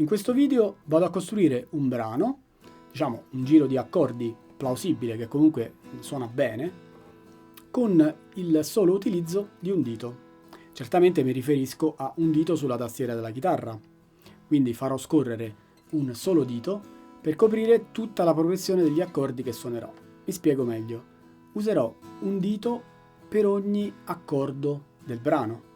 In questo video vado a costruire un brano, diciamo un giro di accordi plausibile che comunque suona bene, con il solo utilizzo di un dito. Certamente mi riferisco a un dito sulla tastiera della chitarra, quindi farò scorrere un solo dito per coprire tutta la progressione degli accordi che suonerò. Mi spiego meglio. Userò un dito per ogni accordo del brano.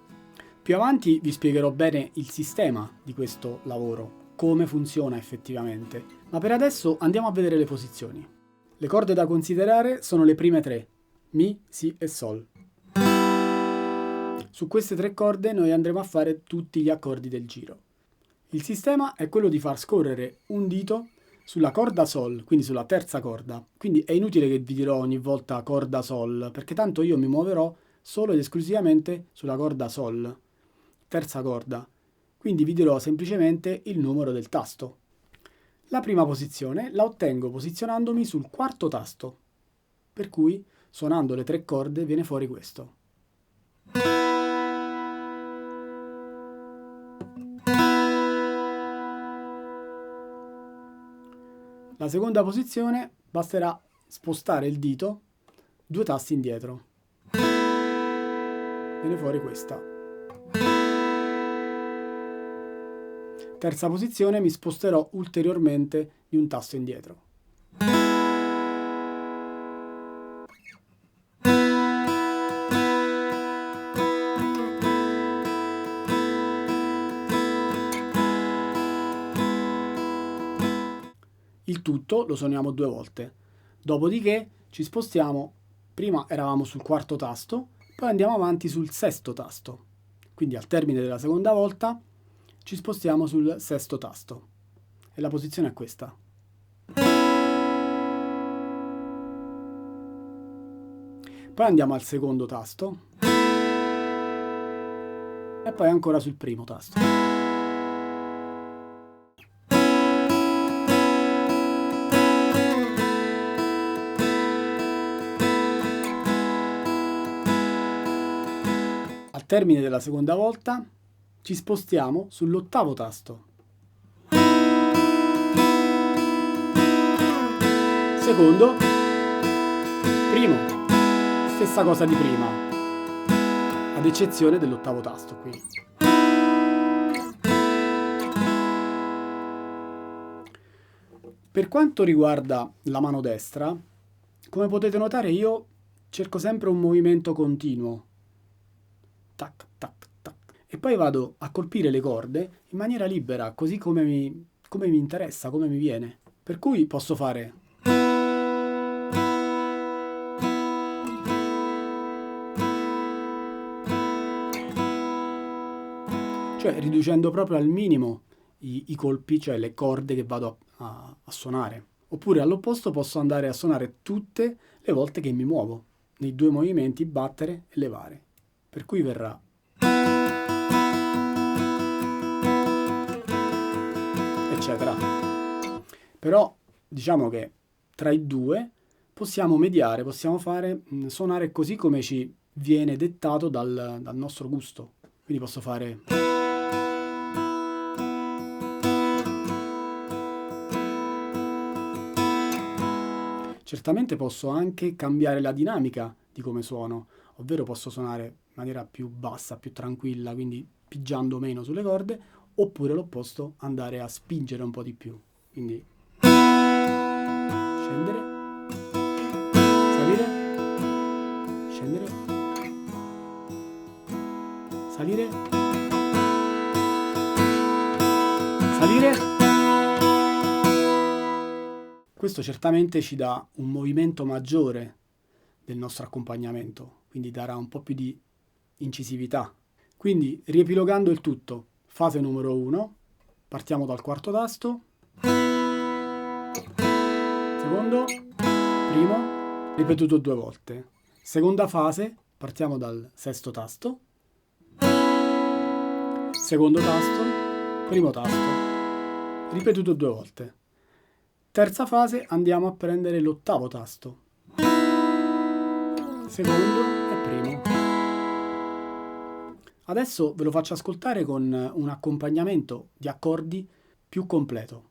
Più avanti vi spiegherò bene il sistema di questo lavoro, come funziona effettivamente, ma per adesso andiamo a vedere le posizioni. Le corde da considerare sono le prime tre, Mi, Si e Sol. Su queste tre corde noi andremo a fare tutti gli accordi del giro. Il sistema è quello di far scorrere un dito sulla corda Sol, quindi sulla terza corda. Quindi è inutile che vi dirò ogni volta corda Sol, perché tanto io mi muoverò solo ed esclusivamente sulla corda Sol, terza corda. Quindi vi dirò semplicemente il numero del tasto. La prima posizione la ottengo posizionandomi sul quarto tasto, per cui suonando le tre corde viene fuori questo. La seconda posizione basterà spostare il dito 2 tasti indietro. Viene fuori questa. Terza posizione mi sposterò ulteriormente di un tasto indietro. Il tutto lo suoniamo 2 volte, dopodiché ci spostiamo, prima eravamo sul quarto tasto, poi andiamo avanti sul sesto tasto, quindi al termine della seconda volta ci spostiamo sul sesto tasto e la posizione è questa. Poi andiamo al secondo tasto e poi ancora sul primo tasto. Al termine della seconda volta ci spostiamo sull'ottavo tasto. Secondo, primo, stessa cosa di prima, ad eccezione dell'ottavo tasto qui. Per quanto riguarda la mano destra, come potete notare io cerco sempre un movimento continuo. Tac, tac, tac. E poi vado a colpire le corde in maniera libera, così come mi interessa, come mi viene. Per cui posso fare. Cioè riducendo proprio al minimo i colpi, cioè le corde che vado a suonare. Oppure all'opposto posso andare a suonare tutte le volte che mi muovo, nei due movimenti battere e levare. Per cui verrà. Eccetera. Però diciamo che tra i due possiamo mediare, possiamo fare suonare così come ci viene dettato dal nostro gusto. Quindi posso fare. Certamente posso anche cambiare la dinamica di come suono, ovvero posso suonare in maniera più bassa, più tranquilla, quindi pigiando meno sulle corde, oppure l'opposto, andare a spingere un po' di più. Quindi scendere, salire, scendere, salire, salire. Questo certamente ci dà un movimento maggiore del nostro accompagnamento, quindi darà un po' più di incisività. Quindi, riepilogando il tutto, fase numero 1, partiamo dal quarto tasto, secondo, primo, ripetuto 2 volte. Seconda fase, partiamo dal sesto tasto, secondo tasto, primo tasto, ripetuto 2 volte. Terza fase, andiamo a prendere l'ottavo tasto, secondo e primo. Adesso ve lo faccio ascoltare con un accompagnamento di accordi più completo.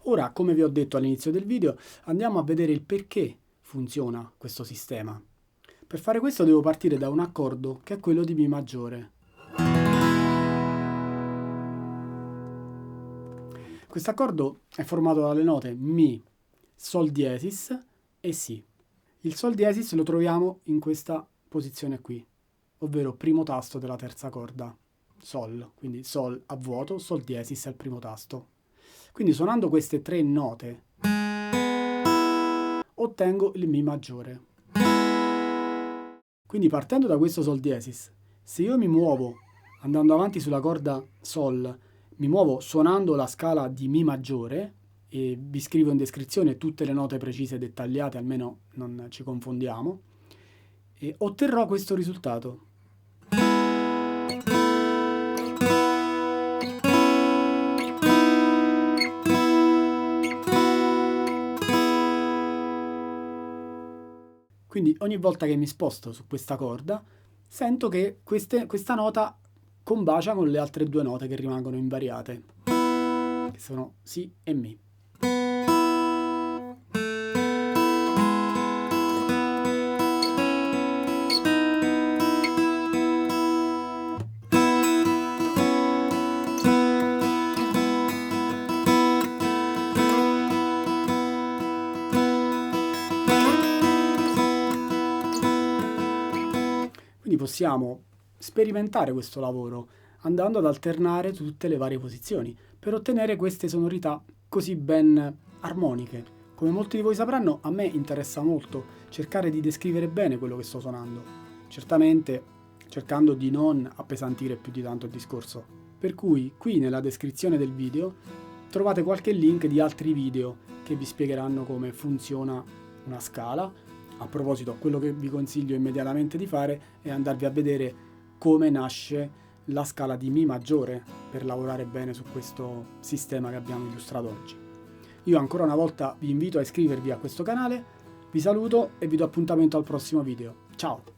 Ora, come vi ho detto all'inizio del video, andiamo a vedere il perché funziona questo sistema. Per fare questo devo partire da un accordo che è quello di Mi maggiore. Questo accordo è formato dalle note Mi, Sol diesis e Si. Il Sol diesis lo troviamo in questa posizione qui, ovvero primo tasto della terza corda, Sol, quindi Sol a vuoto, Sol diesis è il primo tasto. Quindi suonando queste tre note ottengo il Mi maggiore. Quindi partendo da questo Sol diesis, se io mi muovo andando avanti sulla corda Sol, mi muovo suonando la scala di Mi maggiore, e vi scrivo in descrizione tutte le note precise e dettagliate, almeno non ci confondiamo, e otterrò questo risultato. Quindi ogni volta che mi sposto su questa corda, sento che questa nota combacia con le altre due note che rimangono invariate, che sono Si e Mi. Quindi possiamo sperimentare questo lavoro andando ad alternare tutte le varie posizioni per ottenere queste sonorità così ben armoniche. Come molti di voi sapranno, a me interessa molto cercare di descrivere bene quello che sto suonando, certamente cercando di non appesantire più di tanto il discorso. Per cui qui nella descrizione del video trovate qualche link di altri video che vi spiegheranno come funziona una scala. A proposito, quello che vi consiglio immediatamente di fare è andarvi a vedere come nasce la scala di Mi maggiore per lavorare bene su questo sistema che abbiamo illustrato oggi. Io ancora una volta vi invito a iscrivervi a questo canale, vi saluto e vi do appuntamento al prossimo video. Ciao!